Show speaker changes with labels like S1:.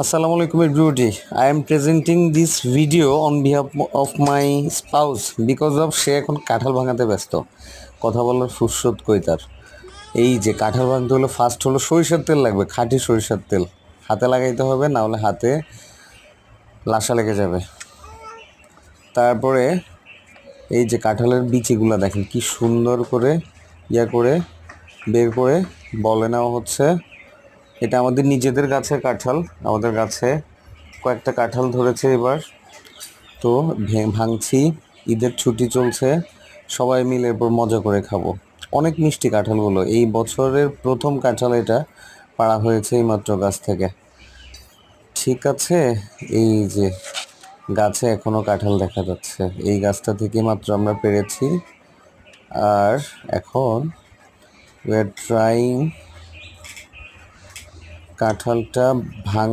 S1: Assalamualaikum everybody. I am presenting this video on behalf of my spouse because of সে এখন কাঁঠাল ভাঙাতে ব্যস্ত। কথা বলার ফুরসত কই তার। এই যে কাঁঠাল ভাঙতে হলে ফার্স্ট হলো সরিষার তেল লাগবে, খাঁটি সরিষার তেল হাতে লাগাইতে হবে, না হলে হাতে লাসা লেগে যাবে। তারপরে এই যে কাঁঠালের বিচিগুলো দেখেন কি সুন্দর করে করে বের করে বলে নেওয়া হচ্ছে। এটা আমাদের নিজেদের গাছের কাঁঠাল, আমাদের গাছে কয়েকটা কাঁঠাল ধরেছে এবার, তো ভাঙছি। ঈদের ছুটি চলছে, সবাই মিলে এরপর মজা করে খাবো। অনেক মিষ্টি কাঁঠালগুলো, এই বছরের প্রথম কাঁঠাল এটা পাড়া হয়েছে এইমাত্র গাছ থেকে। ঠিক আছে, এই যে গাছে এখনো কাঁঠাল দেখা যাচ্ছে, এই গাছটা থেকে মাত্র আমরা পেরেছি। আর এখন উই আর ট্রাইং কাঁঠালটা ভাঙা